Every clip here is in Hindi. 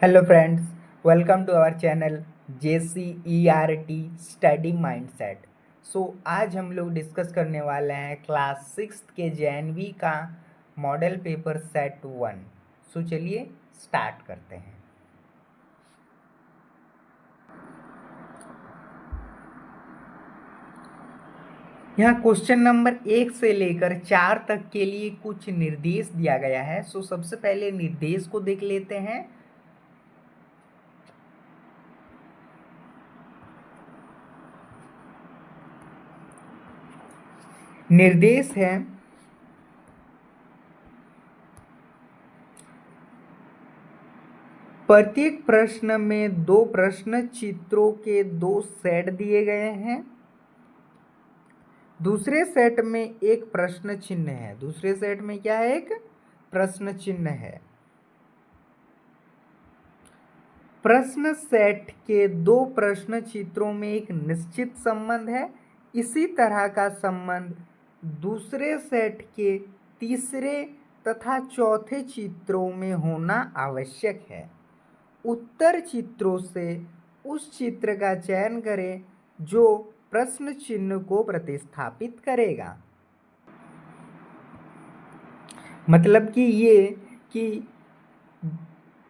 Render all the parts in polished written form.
Hello friends, welcome to our channel JCERT study mindset. आज हम लोग डिस्कस करने वाले हैं क्लास 6 के JNV का मॉडल पेपर सेट 1। चलिए स्टार्ट करते हैं। यहाँ क्वेश्चन नंबर 1 से लेकर 4 तक के लिए कुछ निर्देश दिया गया है। सबसे पहले निर्देश को देख लेते हैं। निर्देश है प्रत्येक प्रश्न में 2 प्रश्न चित्रों के 2 सेट दिए गए हैं। दूसरे सेट में एक प्रश्न चिन्ह है। दूसरे सेट में क्या है? एक प्रश्न चिन्ह है। प्रश्न सेट के 2 प्रश्न चित्रों में एक निश्चित संबंध है। इसी तरह का संबंध दूसरे सेट के तीसरे तथा चौथे चित्रों में होना आवश्यक है। उत्तर चित्रों से उस चित्र का चयन करें जो प्रश्न चिन्ह को प्रतिस्थापित करेगा। मतलब कि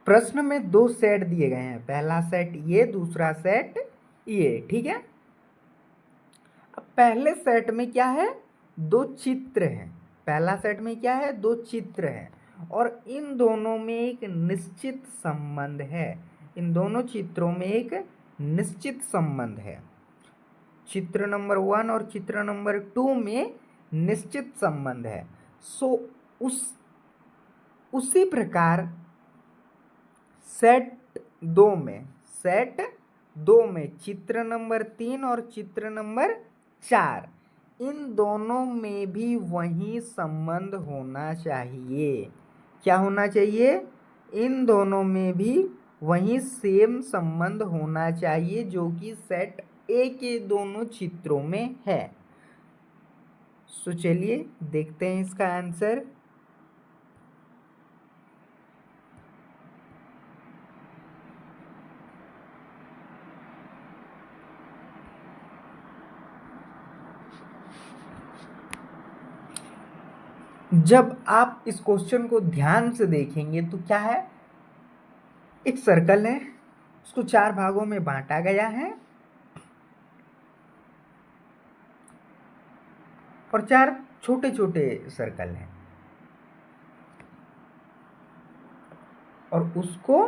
प्रश्न में 2 सेट दिए गए हैं, पहला सेट ये, दूसरा सेट ये, ठीक है। अब पहले सेट में क्या है? 2 चित्र हैं। पहला सेट में क्या है? 2 चित्र हैं और इन दोनों में एक निश्चित संबंध है। इन दोनों चित्रों में एक निश्चित संबंध है। चित्र नंबर 1 और चित्र नंबर 2 में निश्चित संबंध है। उसी प्रकार सेट 2 में चित्र नंबर 3 और चित्र नंबर 4, इन दोनों में भी वही संबंध होना चाहिए। क्या होना चाहिए? इन दोनों में भी वही सेम संबंध होना चाहिए जो कि सेट ए के दोनों चित्रों में है। चलिए देखते हैं इसका आंसर। जब आप इस क्वेश्चन को ध्यान से देखेंगे तो क्या है? एक सर्कल है, उसको 4 भागों में बांटा गया है और 4 छोटे छोटे सर्कल हैं और उसको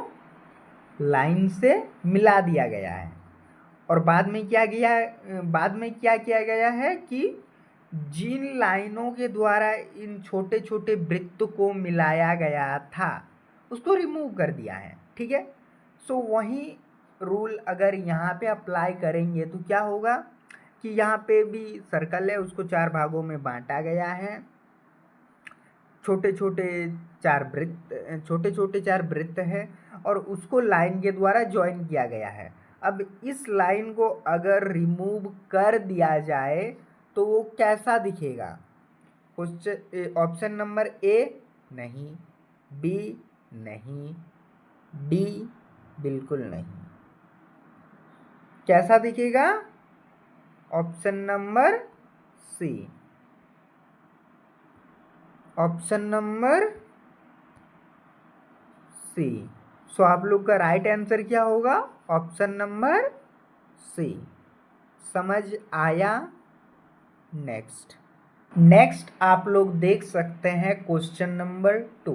लाइन से मिला दिया गया है। और बाद में क्या किया गया है कि जिन लाइनों के द्वारा इन छोटे छोटे वृत्त को मिलाया गया था उसको रिमूव कर दिया है, ठीक है। वही रूल अगर यहाँ पे अप्लाई करेंगे तो क्या होगा कि यहाँ पे भी सर्कल है, उसको 4 भागों में बांटा गया है। छोटे छोटे 4 वृत्त है और उसको लाइन के द्वारा ज्वाइन किया गया है। अब इस लाइन को अगर रिमूव कर दिया जाए तो वो कैसा दिखेगा? ऑप्शन नंबर ए नहीं, बी नहीं, डी बिल्कुल नहीं। कैसा दिखेगा? Option number C. Option number C. आप लोग का राइट आंसर क्या होगा? Option number C. समझ आया? नेक्स्ट आप लोग देख सकते हैं क्वेश्चन नंबर 2।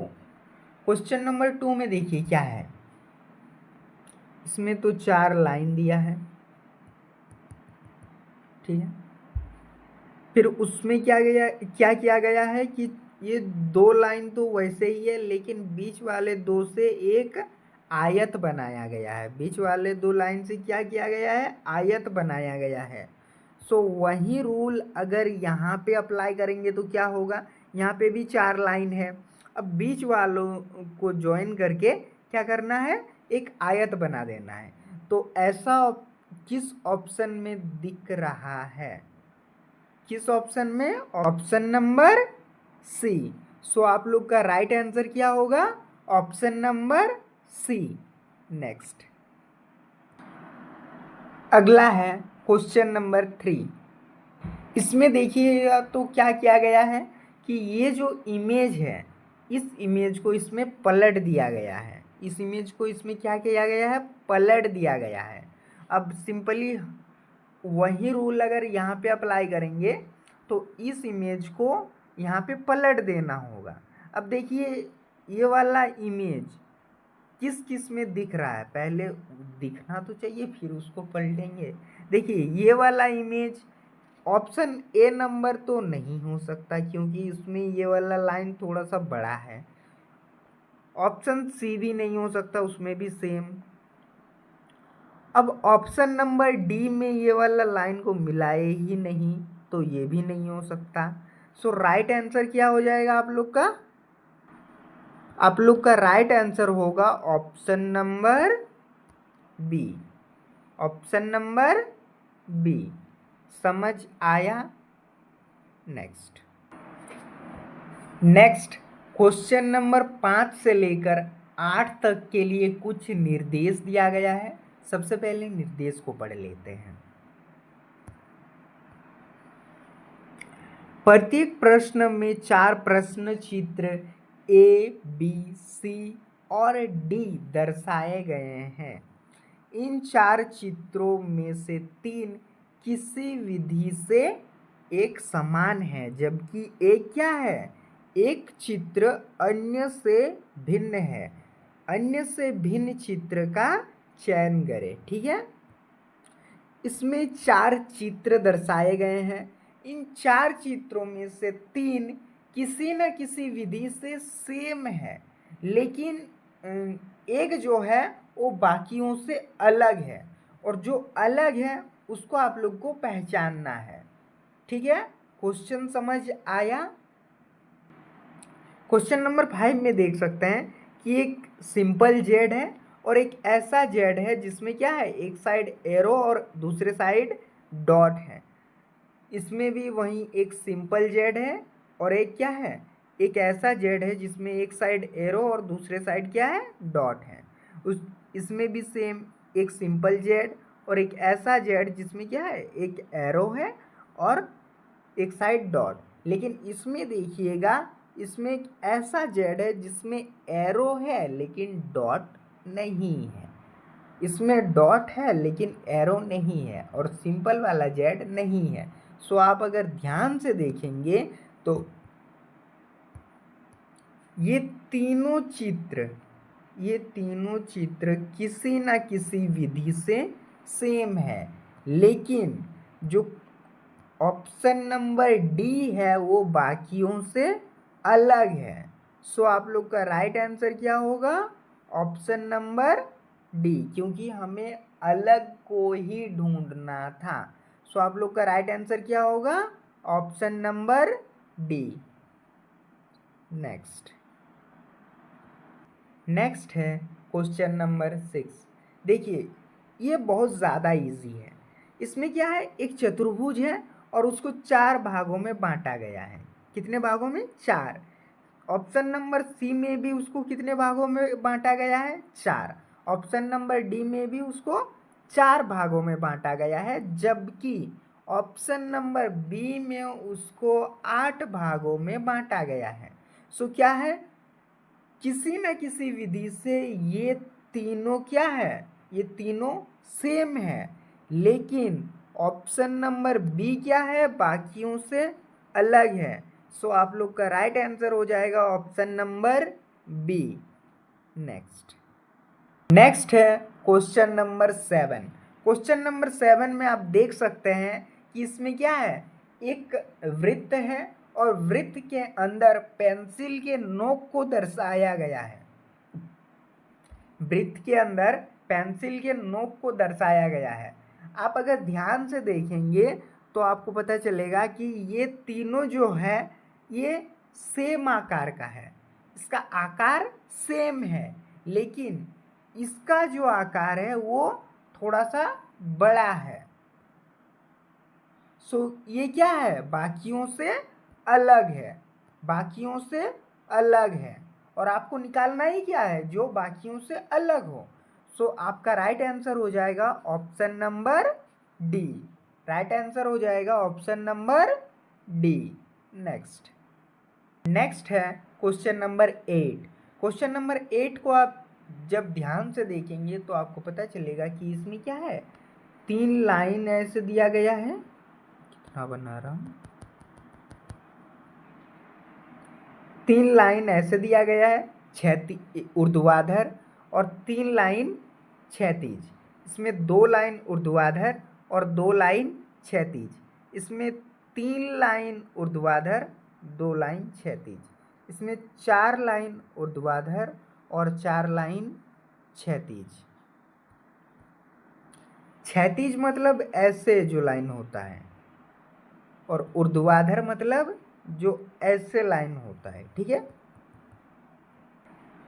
क्वेश्चन नंबर 2 में देखिए क्या है। इसमें तो 4 लाइन दिया है, ठीक है। फिर उसमें क्या किया गया है कि ये 2 लाइन तो वैसे ही है, लेकिन बीच वाले 2 से एक आयत बनाया गया है। बीच वाले 2 लाइन से क्या किया गया है? आयत बनाया गया है। वही रूल अगर यहाँ पे अप्लाई करेंगे तो क्या होगा? यहाँ पे भी 4 लाइन है। अब बीच वालों को ज्वाइन करके क्या करना है? एक आयत बना देना है। तो ऐसा किस ऑप्शन में दिख रहा है? किस ऑप्शन में? Option number C. आप लोग का राइट आंसर क्या होगा? Option number C. नेक्स्ट अगला है क्वेश्चन नंबर 3। इसमें देखिएगा तो क्या किया गया है कि ये जो इमेज है, इस इमेज को इसमें पलट दिया गया है। इस इमेज को इसमें क्या किया गया है, पलट दिया गया है। अब सिंपली वही रूल अगर यहाँ पे अप्लाई करेंगे तो इस इमेज को यहाँ पे पलट देना होगा। अब देखिए ये वाला इमेज किस किस में दिख रहा है, पहले दिखना तो चाहिए फिर उसको पलटेंगे। देखिए ये वाला इमेज ऑप्शन ए नंबर तो नहीं हो सकता क्योंकि इसमें ये वाला लाइन थोड़ा सा बड़ा है। ऑप्शन सी भी नहीं हो सकता, उसमें भी सेम। अब ऑप्शन नंबर डी में ये वाला लाइन को मिलाए ही नहीं तो ये भी नहीं हो सकता। सो राइट आंसर क्या हो जाएगा आप लोग का? आप लोग का राइट आंसर होगा option number B. Option number B. समझ आया? नेक्स्ट क्वेश्चन नंबर 5 से लेकर 8 तक के लिए कुछ निर्देश दिया गया है। सबसे पहले निर्देश को पढ़ लेते हैं। प्रत्येक प्रश्न में 4 प्रश्न चित्र ए, बी, सी और डी दर्शाए गए हैं। इन 4 चित्रों में से 3 किसी विधि से एक समान है जबकि एक क्या है, एक चित्र अन्य से भिन्न है। अन्य से भिन्न चित्र का चयन करें। ठीक है, इसमें 4 चित्र दर्शाए गए हैं। इन 4 चित्रों में से 3 किसी न किसी विधि से सेम है, लेकिन एक जो है वो बाकियों से अलग है, और जो अलग है उसको आप लोग को पहचानना है। ठीक है, क्वेश्चन समझ आया? क्वेश्चन नंबर 5 में देख सकते हैं कि एक सिंपल जेड है और एक ऐसा जेड है जिसमें क्या है, एक साइड एरो और दूसरे साइड डॉट है। इसमें भी वही एक सिंपल जेड है और एक क्या है, एक ऐसा जेड है जिसमें एक साइड एरो और दूसरे साइड क्या है, डॉट है। इसमें भी सेम एक सिंपल जेड और एक ऐसा जेड जिसमें क्या है, एक एरो है और एक साइड डॉट। लेकिन इसमें देखिएगा, इसमें एक ऐसा जेड है जिसमें एरो है लेकिन डॉट नहीं है। इसमें डॉट है लेकिन एरो नहीं है और सिंपल वाला जेड नहीं है। सो आप अगर ध्यान से देखेंगे तो ये तीनों चित्र किसी ना किसी विधि से सेम है, लेकिन जो ऑप्शन नंबर डी है वो बाकियों से अलग है। सो आप लोग का राइट आंसर क्या होगा, ऑप्शन नंबर डी, क्योंकि हमें अलग को ही ढूंढना था। सो आप लोग का राइट आंसर क्या होगा, ऑप्शन नंबर डी। नेक्स्ट है क्वेश्चन नंबर 6। देखिए ये बहुत ज़्यादा इजी है। इसमें क्या है, एक चतुर्भुज है और उसको 4 भागों में बांटा गया है। कितने भागों में, 4। ऑप्शन नंबर सी में भी उसको कितने भागों में बांटा गया है, 4। ऑप्शन नंबर डी में भी उसको 4 भागों में बांटा गया है, जबकि ऑप्शन नंबर बी में उसको 8 भागों में बांटा गया है। सो क्या है, किसी न किसी विधि से ये तीनों क्या है, ये तीनों सेम है, लेकिन ऑप्शन नंबर बी क्या है, बाकियों से अलग है। सो आप लोग का राइट आंसर हो जाएगा ऑप्शन नंबर बी। नेक्स्ट है क्वेश्चन नंबर 7। क्वेश्चन नंबर 7 में आप देख सकते हैं कि इसमें क्या है, एक वृत्त है और वृत्त के अंदर पेंसिल के नोक को दर्शाया गया है। वृत्त के अंदर पेंसिल के नोक को दर्शाया गया है। आप अगर ध्यान से देखेंगे तो आपको पता चलेगा कि ये तीनों जो है ये सेम आकार का है। इसका आकार सेम है, लेकिन इसका जो आकार है वो थोड़ा सा बड़ा है। सो ये क्या है, बाकियों से अलग है, बाकियों से अलग है। और आपको निकालना ही क्या है, जो बाकियों से अलग हो। सो आपका राइट आंसर हो जाएगा option number D. Right answer हो जाएगा ऑप्शन नंबर डी। नेक्स्ट है क्वेश्चन नंबर 8। क्वेश्चन नंबर 8 को आप जब ध्यान से देखेंगे तो आपको पता चलेगा कि इसमें क्या है, 3 लाइन ऐसे दिया गया है। कितना बना रहा हूं, 3 लाइन ऐसे दिया गया है, ऊर्ध्वाधर, और 3 लाइन क्षैतिज। इसमें 2 लाइन ऊर्ध्वाधर और 2 लाइन क्षैतिज। इसमें 3 लाइन ऊर्ध्वाधर, 2 लाइन क्षैतिज। इसमें 4 लाइन ऊर्ध्वाधर और 4 लाइन क्षैतिज। क्षैतिज मतलब ऐसे जो लाइन होता है, और ऊर्ध्वाधर मतलब जो ऐसे लाइन होता है। ठीक है,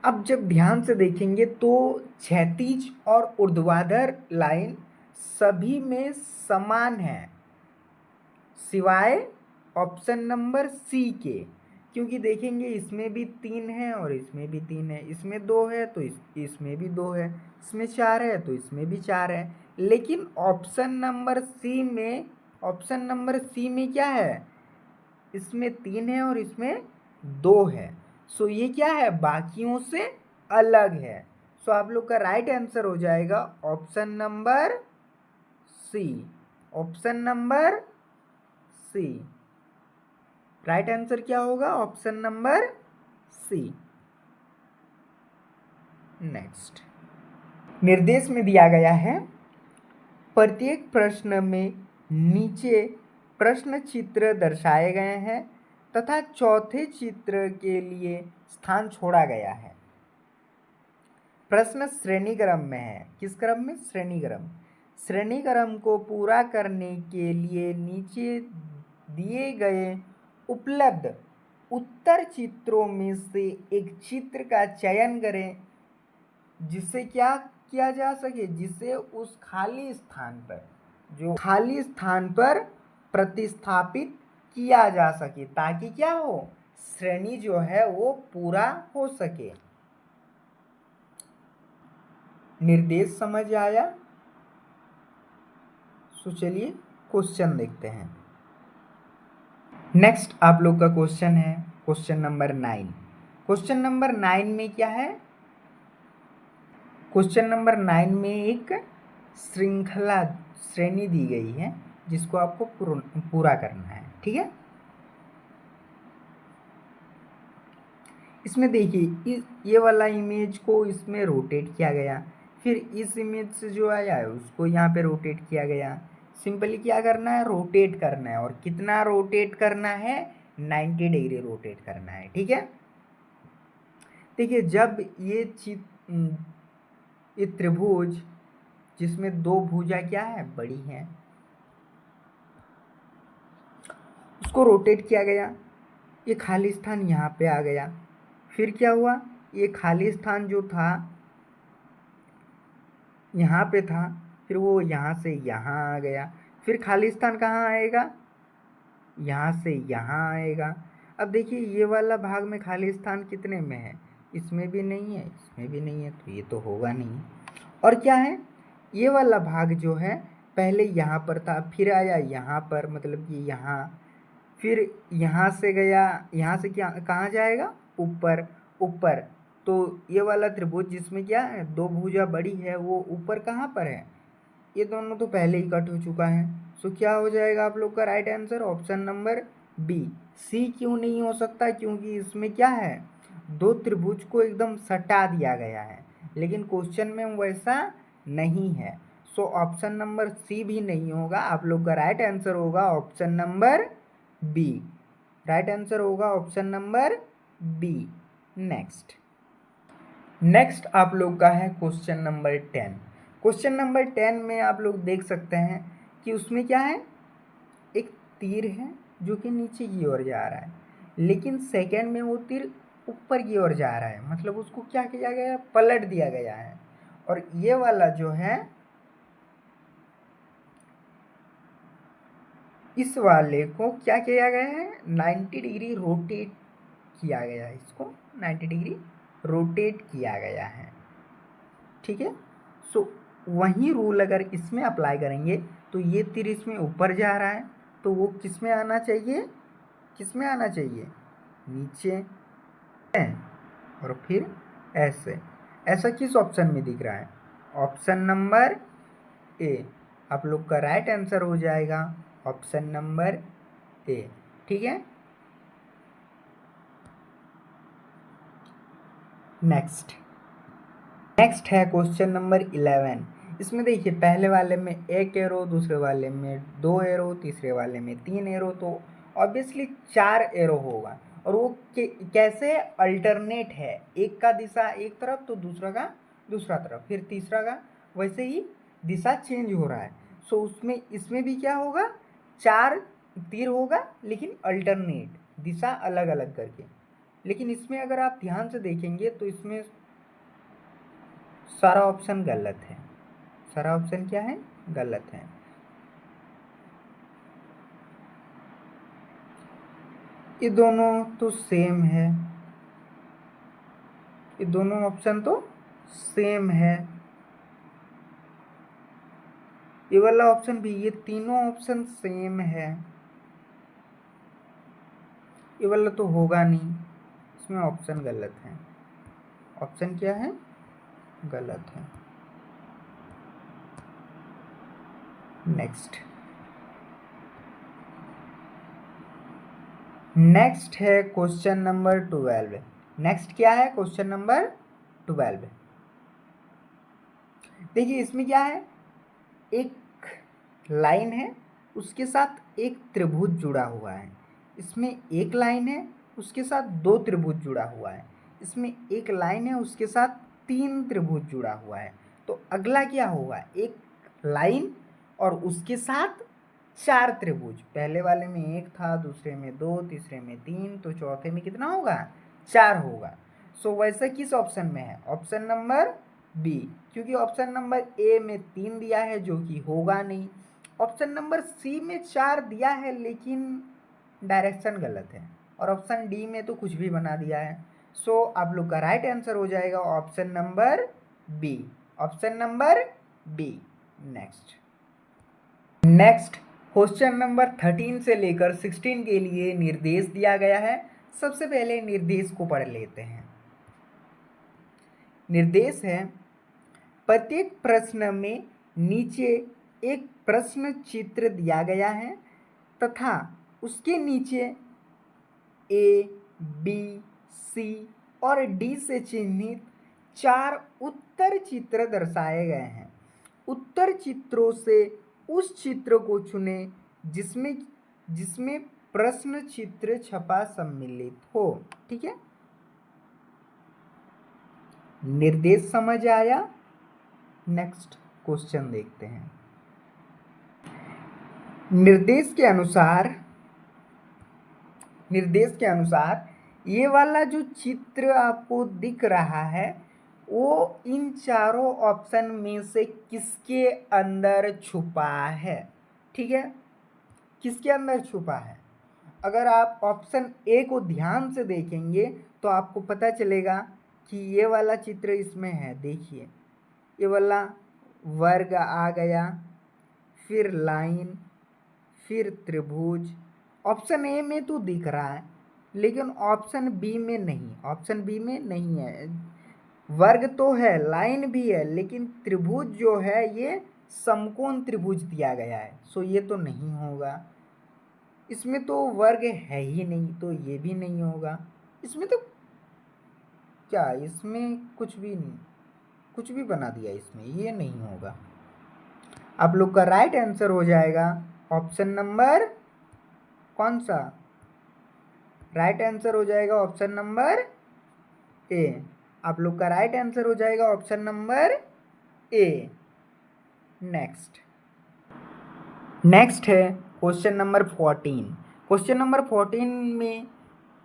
अब जब ध्यान से देखेंगे तो क्षैतिज और ऊर्ध्वाधर लाइन सभी में समान है, सिवाय ऑप्शन नंबर सी के। क्योंकि देखेंगे इसमें भी 3 है और इसमें भी 3 है, इसमें 2 है तो इसमें भी 2 है, इसमें 4 है तो इसमें भी 4 है। लेकिन ऑप्शन नंबर सी में क्या है, इसमें 3 है और इसमें 2 है। सो ये क्या है, बाकियों से अलग है। सो आप लोग का राइट आंसर हो जाएगा option number C. Option number C, right answer क्या होगा, ऑप्शन नंबर सी। नेक्स्ट, निर्देश में दिया गया है, प्रत्येक प्रश्न में नीचे प्रश्न चित्र दर्शाए गए हैं तथा चौथे चित्र के लिए स्थान छोड़ा गया है। प्रश्न श्रेणीक्रम में है। किस क्रम में, श्रेणीक्रम। श्रेणीक्रम को पूरा करने के लिए नीचे दिए गए उपलब्ध उत्तर चित्रों में से एक चित्र का चयन करें जिससे क्या किया जा सके, जिसे उस खाली स्थान पर, जो खाली स्थान पर प्रतिस्थापित किया जा सके, ताकि क्या हो, श्रेणी जो है वो पूरा हो सके। निर्देश समझ आया? तो चलिए क्वेश्चन देखते हैं। नेक्स्ट आप लोग का क्वेश्चन है क्वेश्चन नंबर 9। क्वेश्चन नंबर 9 में क्या है, क्वेश्चन नंबर 9 में एक श्रेणी दी गई है जिसको आपको पूरा करना है। ठीक है, इसमें देखिए ये वाला इमेज को इसमें रोटेट किया गया, फिर इस इमेज से जो आया है उसको यहाँ पे रोटेट किया गया। सिंपली क्या करना है, रोटेट करना है, और कितना रोटेट करना है, 90 डिग्री रोटेट करना है। ठीक है, देखिए जब ये त्रिभुज जिसमें 2 भुजा क्या है, बड़ी है, उसको रोटेट किया गया, ये खाली स्थान यहाँ पे आ गया। फिर क्या हुआ, ये खाली स्थान जो था यहाँ पे था, फिर वो यहाँ से यहाँ आ गया। फिर खाली स्थान कहाँ आएगा, यहाँ से यहाँ आएगा। अब देखिए ये वाला भाग में खाली स्थान कितने में है, इसमें भी नहीं है, इसमें भी नहीं है, तो ये तो होगा नहीं। और क्या है, ये वाला भाग जो है पहले यहाँ पर था, फिर आया यहाँ पर, मतलब कि यहाँ, फिर यहाँ से गया, यहाँ से क्या कहाँ जाएगा, ऊपर। ऊपर तो ये वाला त्रिभुज जिसमें क्या है 2 भुजा बड़ी है, वो ऊपर कहाँ पर है, ये दोनों तो पहले ही कट हो चुका है। सो क्या हो जाएगा आप लोग का right answer, option number B. C क्यों नहीं हो सकता, क्योंकि इसमें क्या है, 2 त्रिभुज को एकदम सटा दिया गया है, लेकिन क्वेश्चन में वैसा नहीं है। सो ऑप्शन नंबर सी भी नहीं होगा। आप लोग का राइट आंसर होगा option number B. Right answer होगा ऑप्शन नंबर बी। नेक्स्ट आप लोग का है क्वेश्चन नंबर 10। क्वेश्चन नंबर 10 में आप लोग देख सकते हैं कि उसमें क्या है, एक तीर है जो कि नीचे की ओर जा रहा है, लेकिन सेकंड में वो तीर ऊपर की ओर जा रहा है, मतलब उसको क्या किया गया, पलट दिया गया है। और ये वाला जो है, इस वाले को क्या किया गया है, 90 डिग्री रोटेट किया गया है, इसको 90 डिग्री रोटेट किया गया है। ठीक है, सो वही रूल अगर इसमें अप्लाई करेंगे तो ये तीर इसमें ऊपर जा रहा है, तो वो किस में आना चाहिए, किस में आना चाहिए, नीचे, और फिर ऐसे। ऐसा किस ऑप्शन में दिख रहा है, ऑप्शन नंबर ए। आप लोग का राइट आंसर हो जाएगा ऑप्शन नंबर ए। ठीक है, नेक्स्ट है क्वेश्चन नंबर 11। इसमें देखिए पहले वाले में एक एरो, दूसरे वाले में 2 एरो, तीसरे वाले में 3 एरो, तो ऑब्वियसली 4 एरो होगा। और वो कैसे अल्टरनेट है, एक का दिशा एक तरफ तो दूसरा का दूसरा तरफ, फिर तीसरा का वैसे ही दिशा चेंज हो रहा है। सो उसमें इसमें भी क्या होगा, 4 तीर होगा लेकिन अल्टरनेट, दिशा अलग अलग करके। लेकिन इसमें अगर आप ध्यान से देखेंगे तो इसमें सारा ऑप्शन गलत है। सारा ऑप्शन क्या है, गलत है। ये दोनों तो सेम है, ये दोनों ऑप्शन तो सेम है। ये वाला ऑप्शन भी, ये तीनों ऑप्शन सेम है। ये वाला तो होगा नहीं, इसमें ऑप्शन गलत है। ऑप्शन क्या है, गलत है। नेक्स्ट है क्वेश्चन नंबर 12। नेक्स्ट क्या है, क्वेश्चन नंबर 12। देखिए इसमें क्या है, एक लाइन है, उसके साथ एक त्रिभुज जुड़ा हुआ है। इसमें एक लाइन है, उसके साथ 2 त्रिभुज जुड़ा हुआ है। इसमें एक लाइन है, उसके साथ 3 त्रिभुज जुड़ा हुआ है। तो अगला क्या होगा, एक लाइन और उसके साथ 4 त्रिभुज। पहले वाले में 1 था, दूसरे में 2, तीसरे में 3, तो चौथे में कितना होगा, 4 होगा। सो वैसे किस ऑप्शन में है, ऑप्शन नंबर बी, क्योंकि ऑप्शन नंबर ए में 3 दिया है जो कि होगा नहीं। ऑप्शन नंबर सी में 4 दिया है लेकिन डायरेक्शन गलत है। और ऑप्शन डी में तो कुछ भी बना दिया है। सो आप लोग का राइट आंसर हो जाएगा option number B, option number B. Next question number 13 से लेकर 16 के लिए निर्देश दिया गया है। सबसे पहले निर्देश को पढ़ लेते हैं। निर्देश है, प्रत्येक प्रश्न में नीचे एक प्रश्न चित्र दिया गया है तथा उसके नीचे ए, बी, सी और डी से चिन्हित 4 उत्तर चित्र दर्शाए गए हैं। उत्तर चित्रों से उस चित्र को चुने जिसमें प्रश्न चित्र छपा सम्मिलित हो। ठीक है, निर्देश समझ आया। नेक्स्ट क्वेश्चन देखते हैं। निर्देश के अनुसार ये वाला जो चित्र आपको दिख रहा है वो इन चारों ऑप्शन में से किसके अंदर छुपा है। ठीक है, किसके अंदर छुपा है। अगर आप ऑप्शन ए को ध्यान से देखेंगे तो आपको पता चलेगा कि ये वाला चित्र इसमें है। देखिए ये वाला वर्ग आ गया, फिर लाइन, फिर त्रिभुज। ऑप्शन ए में तो दिख रहा है लेकिन ऑप्शन बी में नहीं, ऑप्शन बी में नहीं है। वर्ग तो है, लाइन भी है, लेकिन त्रिभुज जो है ये समकोण त्रिभुज दिया गया है। सो ये तो नहीं होगा। इसमें तो वर्ग है ही नहीं तो ये भी नहीं होगा। इसमें तो क्या, इसमें कुछ भी नहीं, कुछ भी बना दिया इसमें, ये नहीं होगा। आप लोग का राइट आंसर हो जाएगा ऑप्शन नंबर कौन सा, राइट आंसर हो जाएगा ऑप्शन नंबर ए। आप लोग का राइट आंसर हो जाएगा ऑप्शन नंबर ए। नेक्स्ट है क्वेश्चन नंबर 14। क्वेश्चन नंबर 14 में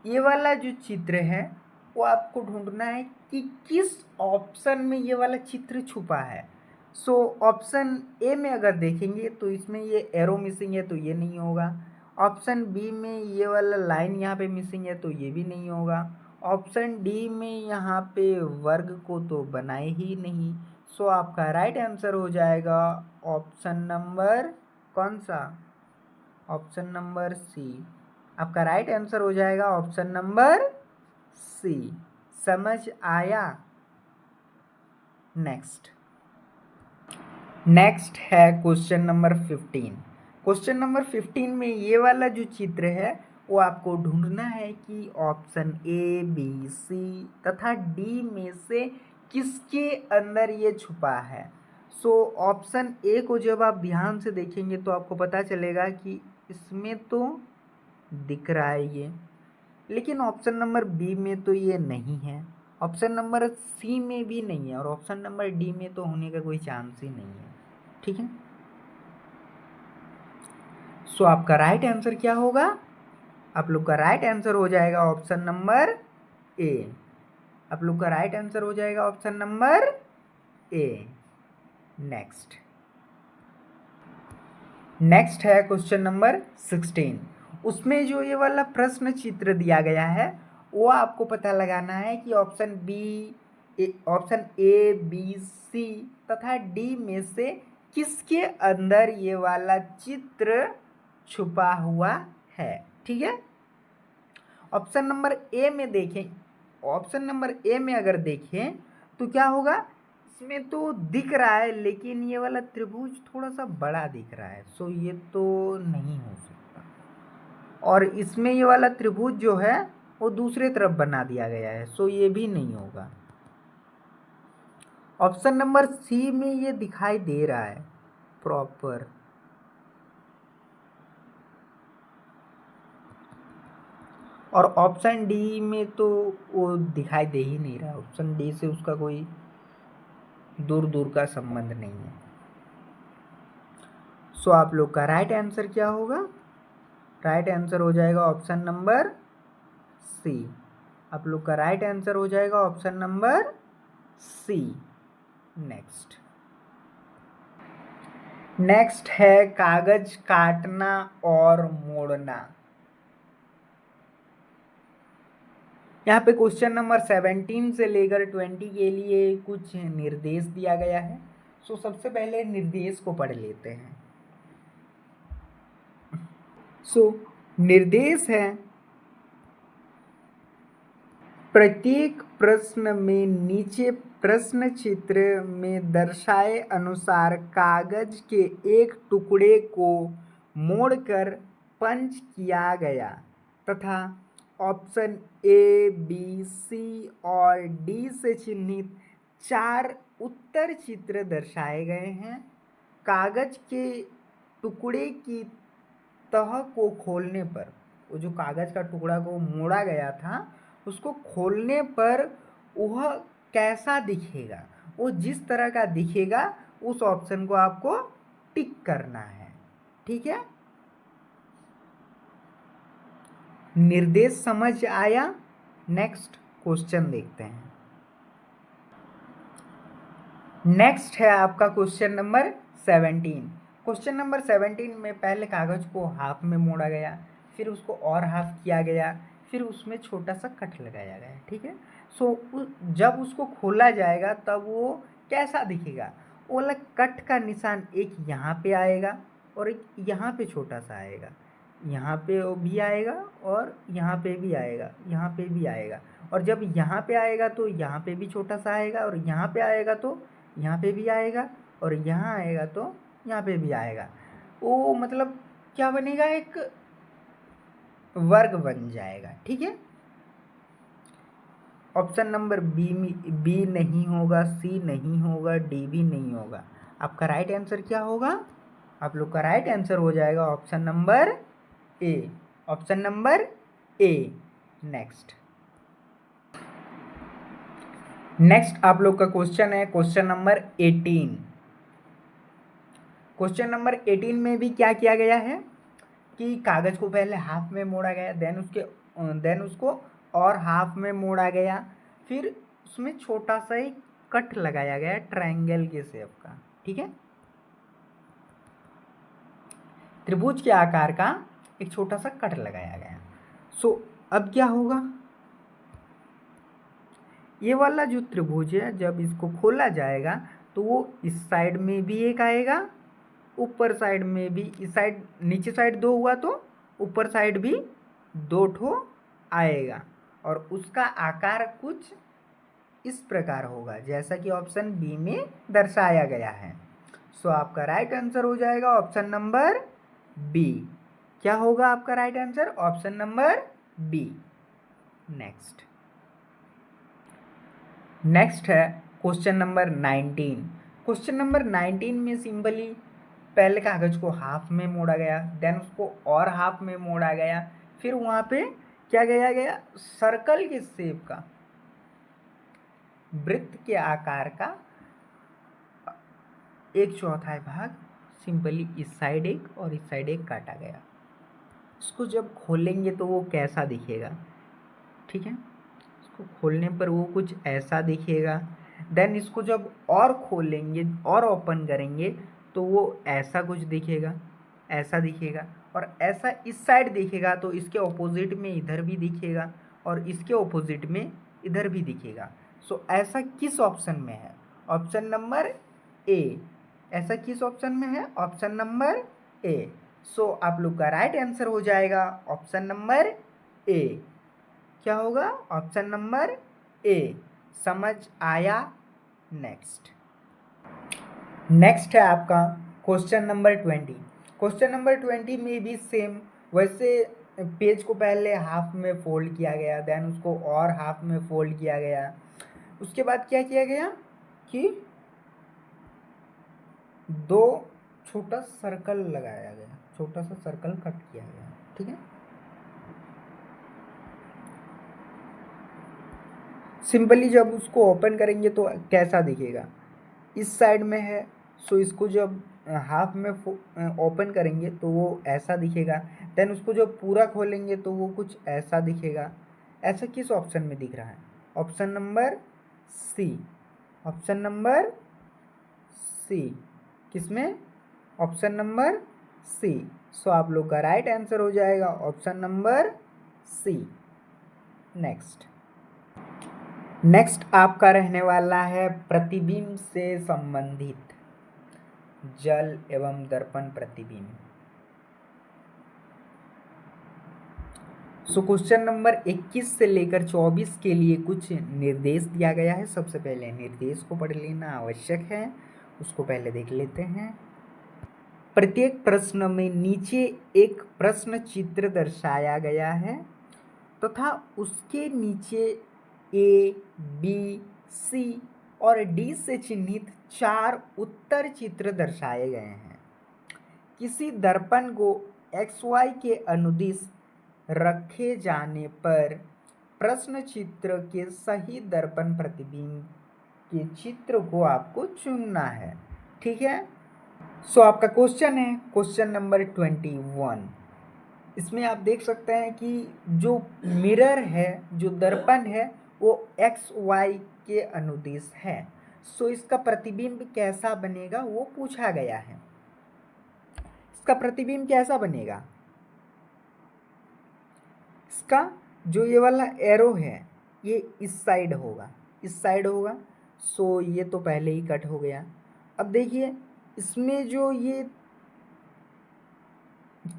ये वाला जो चित्र है वो आपको ढूंढना है कि किस ऑप्शन में ये वाला चित्र छुपा है। सो ऑप्शन ए में अगर देखेंगे तो इसमें ये एरो मिसिंग है तो ये नहीं होगा। ऑप्शन बी में ये वाला लाइन यहाँ पे मिसिंग है तो ये भी नहीं होगा। ऑप्शन डी में यहाँ पे वर्ग को तो बनाए ही नहीं। सो आपका राइट आंसर हो जाएगा ऑप्शन नंबर कौन सा? Option number C. आपका राइट आंसर हो जाएगा ऑप्शन नंबर सी। समझ आया? नेक्स्ट है क्वेश्चन नंबर 15। क्वेश्चन नंबर 15 में ये वाला जो चित्र है वो आपको ढूंढना है कि ऑप्शन ए, बी, सी तथा डी में से किसके अंदर ये छुपा है। सो ऑप्शन ए को जब आप ध्यान से देखेंगे तो आपको पता चलेगा कि इसमें तो दिख रहा है ये, लेकिन ऑप्शन नंबर बी में तो ये नहीं है, ऑप्शन नंबर सी में भी नहीं है और ऑप्शन नंबर डी में तो होने का कोई चांस ही नहीं है। ठीक है, सो आपका राइट आंसर क्या होगा? आप लोग का राइट आंसर हो जाएगा ऑप्शन नंबर ए। आप लोग का राइट आंसर हो जाएगा ऑप्शन नंबर ए। नेक्स्ट है क्वेश्चन नंबर 16। उसमें जो ये वाला प्रश्न चित्र दिया गया है वो आपको पता लगाना है कि ऑप्शन ए, बी, सी तथा डी में से किसके अंदर ये वाला चित्र छुपा हुआ है। ठीक है, ऑप्शन नंबर ए में देखें, ऑप्शन नंबर ए में अगर देखें तो क्या होगा, इसमें तो दिख रहा है लेकिन ये वाला त्रिभुज थोड़ा सा बड़ा दिख रहा है, सो ये तो नहीं हो सकता। और इसमें ये वाला त्रिभुज जो है वो दूसरे तरफ बना दिया गया है, सो ये भी नहीं होगा। ऑप्शन नंबर सी में ये दिखाई दे रहा है प्रॉपर, और ऑप्शन डी में तो वो दिखाई दे ही नहीं रहा। ऑप्शन डी से उसका कोई दूर दूर का संबंध नहीं है। सो आप लोग का राइट आंसर क्या होगा? राइट आंसर हो जाएगा ऑप्शन नंबर सी। आप लोग का राइट आंसर हो जाएगा ऑप्शन नंबर सी। नेक्स्ट है कागज काटना और मोड़ना। यहाँ पे क्वेश्चन नंबर 17 से लेकर 20 के लिए कुछ निर्देश दिया गया है। सो सबसे पहले निर्देश को पढ़ लेते हैं। सो निर्देश है, प्रत्येक प्रश्न में नीचे प्रश्न चित्र में दर्शाए अनुसार कागज के एक टुकड़े को मोड़कर पंच किया गया तथा ऑप्शन ए, बी, सी और डी से चिन्हित 4 उत्तर चित्र दर्शाए गए हैं। कागज के टुकड़े की तह को खोलने पर, वो जो कागज का टुकड़ा को मोड़ा गया था उसको खोलने पर वह कैसा दिखेगा, वो जिस तरह का दिखेगा उस ऑप्शन को आपको टिक करना है। ठीक है, निर्देश समझ आया? नेक्स्ट क्वेश्चन देखते हैं। नेक्स्ट है आपका क्वेश्चन नंबर 17। क्वेश्चन नंबर 17 में पहले कागज को हाफ में मोड़ा गया, फिर उसको और हाफ किया गया, फिर उसमें छोटा सा कट लगाया गया। ठीक है, सो जब उसको खोला जाएगा तब वो कैसा दिखेगा, वो वाला कट का निशान एक यहाँ पे आएगा और एक यहाँ पे छोटा सा आएगा, यहाँ पे वो भी आएगा और यहाँ पे भी आएगा, यहाँ पे भी आएगा, और जब यहाँ पे आएगा तो यहाँ पे भी छोटा सा आएगा, और यहाँ पे आएगा तो यहाँ पे भी आएगा, और यहाँ आएगा तो यहाँ पे भी आएगा। वो मतलब क्या बनेगा, एक वर्ग बन जाएगा। ठीक है, ऑप्शन नंबर बी नहीं होगा, सी नहीं होगा, डी भी नहीं होगा। आपका राइट आंसर क्या होगा? आप लोग का राइट आंसर हो जाएगा option number A. Option number A. Next आप लोग का क्वेश्चन है क्वेश्चन नंबर 18। क्वेश्चन नंबर 18 में भी क्या किया गया है कि कागज को पहले हाफ में मोड़ा गया, देन उसको और हाफ में मोड़ा गया, फिर उसमें छोटा सा एक कट लगाया गया ट्रायंगल के शेप का। ठीक है, त्रिभुज के आकार का एक छोटा सा कट लगाया गया। सो अब क्या होगा, ये वाला जो त्रिभुज है जब इसको खोला जाएगा तो वो इस साइड में भी एक आएगा, ऊपर साइड में भी, इस साइड नीचे साइड 2 हुआ तो ऊपर साइड भी 2 ठो आएगा और उसका आकार कुछ इस प्रकार होगा जैसा कि ऑप्शन बी में दर्शाया गया है। सो आपका राइट आंसर हो जाएगा ऑप्शन नंबर बी। क्या होगा आपका right answer? Option number B. Next है क्वेश्चन नंबर 19। क्वेश्चन नंबर 19 में सिंपली पहले कागज को हाफ में मोड़ा गया, देन उसको और हाफ में मोड़ा गया, फिर वहाँ पे क्या गया गया, सर्कल के शेप का, वृत्त के आकार का 1/4 भाग सिंपली इस साइड एक और इस साइड एक काटा गया। इसको जब खोलेंगे तो वो कैसा दिखेगा, ठीक है, इसको खोलने पर वो कुछ ऐसा दिखेगा। देन इसको जब और खोलेंगे और ओपन करेंगे तो वो ऐसा कुछ दिखेगा, ऐसा दिखेगा, और ऐसा इस साइड दिखेगा तो इसके ऑपोजिट में इधर भी दिखेगा और इसके ऑपोजिट में इधर भी दिखेगा। सो ऐसा किस ऑप्शन में है? Option number A. ऐसा किस ऑप्शन में है? Option number A. सो आप लोग का राइट आंसर हो जाएगा ऑप्शन नंबर ए। क्या होगा? Option number A. समझ आया? नेक्स्ट है आपका क्वेश्चन नंबर 20। क्वेश्चन नंबर 20 में भी सेम वैसे पेज को पहले हाफ में फोल्ड किया गया, देन उसको और हाफ में फोल्ड किया गया, उसके बाद क्या किया गया कि 2 छोटा सर्कल लगाया गया, छोटा सा सर्कल कट किया गया, ठीक है। सिंपली जब उसको ओपन करेंगे तो कैसा दिखेगा, इस साइड में है, सो इसको जब हाफ में ओपन करेंगे तो वो ऐसा दिखेगा, देन उसको जब पूरा खोलेंगे तो वो कुछ ऐसा दिखेगा। ऐसा किस ऑप्शन में दिख रहा है? Option number C. Option number C. किसमें? ऑप्शन नंबर सी। सो आप लोग का राइट आंसर हो जाएगा ऑप्शन नंबर सी। नेक्स्ट आपका रहने वाला है प्रतिबिंब से संबंधित जल एवं दर्पण प्रतिबिंब। सो क्वेश्चन नंबर 21 से लेकर 24 के लिए कुछ निर्देश दिया गया है। सबसे पहले निर्देश को पढ़ लेना आवश्यक है, उसको पहले देख लेते हैं। प्रत्येक प्रश्न में नीचे एक प्रश्न चित्र दर्शाया गया है तथा उसके नीचे ए, बी, सी और डी से चिन्हित 4 उत्तर चित्र दर्शाए गए हैं। किसी दर्पण को XY के अनुदिश रखे जाने पर प्रश्न चित्र के सही दर्पण प्रतिबिंब के चित्र को आपको चुनना है, ठीक है। सो आपका क्वेश्चन है क्वेश्चन नंबर 21। इसमें आप देख सकते हैं कि जो मिरर है, जो दर्पण है, वो XY के अनुदिश है। सो इसका प्रतिबिंब कैसा बनेगा वो पूछा गया है। इसका प्रतिबिंब कैसा बनेगा? इसका जो ये वाला एरो है ये इस साइड होगा, इस साइड होगा। सो ये तो पहले ही कट हो गया। अब देखिए इसमें जो ये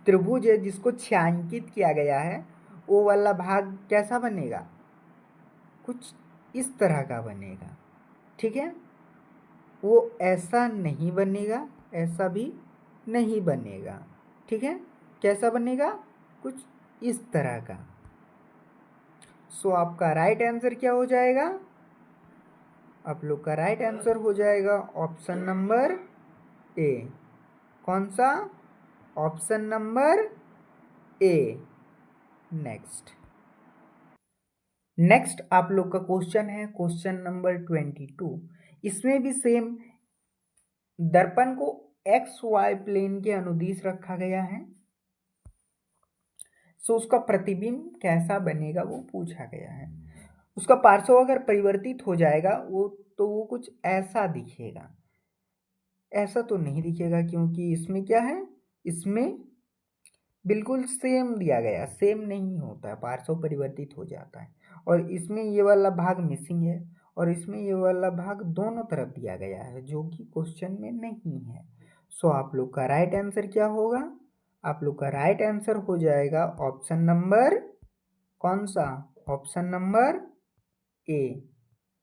त्रिभुज है जिसको छायांकित किया गया है वो वाला भाग कैसा बनेगा? कुछ इस तरह का बनेगा, ठीक है। वो ऐसा नहीं बनेगा, ऐसा भी नहीं बनेगा, ठीक है। कैसा बनेगा? कुछ इस तरह का। सो आपका राइट आंसर क्या हो जाएगा? आप लोग का राइट आंसर हो जाएगा ऑप्शन नंबर ए। कौन सा? Option number A. नेक्स्ट आप लोग का क्वेश्चन है क्वेश्चन नंबर 22। इसमें भी सेम दर्पण को XY प्लेन के अनुदिश रखा गया है। सो उसका प्रतिबिंब कैसा बनेगा वो पूछा गया है। उसका पार्श्व अगर परिवर्तित हो जाएगा वो कुछ ऐसा दिखेगा। ऐसा तो नहीं दिखेगा क्योंकि इसमें क्या है, इसमें बिल्कुल सेम दिया गया, सेम नहीं होता है, पार्श्व परिवर्तित हो जाता है। और इसमें ये वाला भाग मिसिंग है और इसमें ये वाला भाग दोनों तरफ दिया गया है जो कि क्वेश्चन में नहीं है। सो आप लोग का राइट आंसर क्या होगा? आप लोग का राइट आंसर हो जाएगा ऑप्शन नंबर कौन सा? Option number A.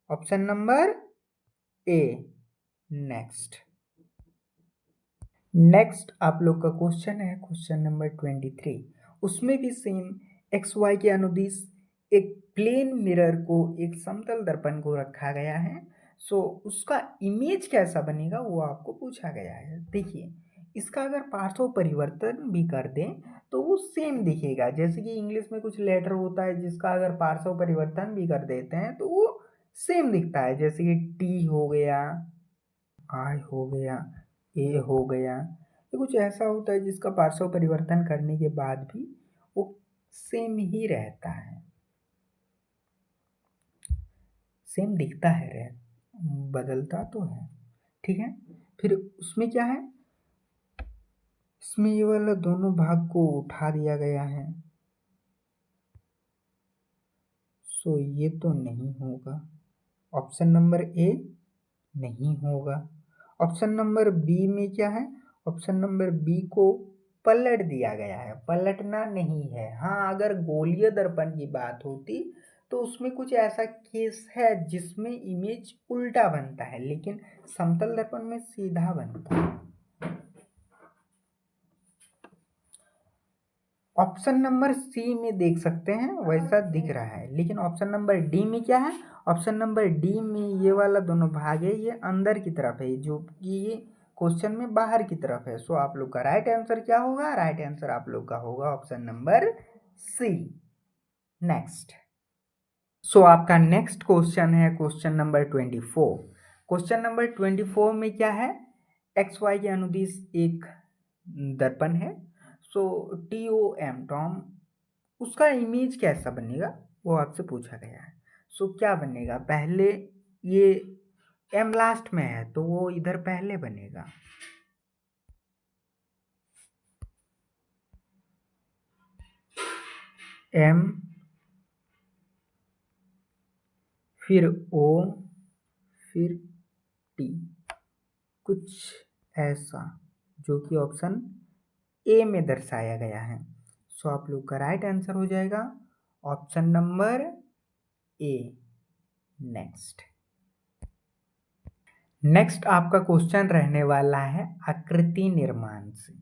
Option number A. Next आप लोग का क्वेश्चन है क्वेश्चन नंबर 23। उसमें भी सेम एक्स वाई के अनुदिश एक प्लेन मिरर को एक समतल दर्पण को रखा गया है। सो उसका इमेज कैसा बनेगा वो आपको पूछा गया है। देखिए इसका अगर पार्श्व परिवर्तन भी कर दें तो वो सेम दिखेगा। जैसे कि इंग्लिश में कुछ लेटर होता है जिसका अगर पार्श्व परिवर्तन भी कर देते हैं तो वो सेम दिखता है। जैसे कि टी हो गया, आई हो गया, ए हो गया, ये कुछ ऐसा होता है जिसका पार्श्व परिवर्तन करने के बाद भी वो सेम ही रहता है, सेम दिखता है, बदलता तो है। ठीक है, फिर उसमें क्या है, इसमें ये वाला दोनों भाग को उठा दिया गया है। सो ये तो नहीं होगा। ऑप्शन नंबर ए नहीं होगा। ऑप्शन नंबर बी में क्या है? ऑप्शन नंबर बी को पलट दिया गया है, पलटना नहीं है। हाँ, अगर गोलीय दर्पण की बात होती तो उसमें कुछ ऐसा केस है जिसमें इमेज उल्टा बनता है, लेकिन समतल दर्पण में सीधा बनता है। ऑप्शन नंबर सी में देख सकते हैं वैसा दिख रहा है, लेकिन ऑप्शन नंबर डी में क्या है? ऑप्शन नंबर डी में ये वाला दोनों भाग है, ये अंदर की तरफ है, जो कि ये क्वेश्चन में बाहर की तरफ है। सो आप लोग का राइट आंसर क्या होगा? राइट आंसर आप लोग का होगा ऑप्शन नंबर सी। नेक्स्ट, सो आपका नेक्स्ट क्वेश्चन है क्वेश्चन नंबर 24। क्वेश्चन नंबर 24 में क्या है? एक्स वाई के अनुदिश एक दर्पण है। सो TOM टॉम, उसका इमेज कैसा बनेगा वो आपसे पूछा गया है। सो क्या बनेगा? पहले ये एम लास्ट में है तो वो इधर पहले बनेगा, एम, फिर ओ, फिर टी, कुछ ऐसा जो कि ऑप्शन ए में दर्शाया गया है। सो आप लोग का राइट आंसर हो जाएगा ऑप्शन नंबर ए। नेक्स्ट आपका क्वेश्चन रहने वाला है आकृति निर्माण से।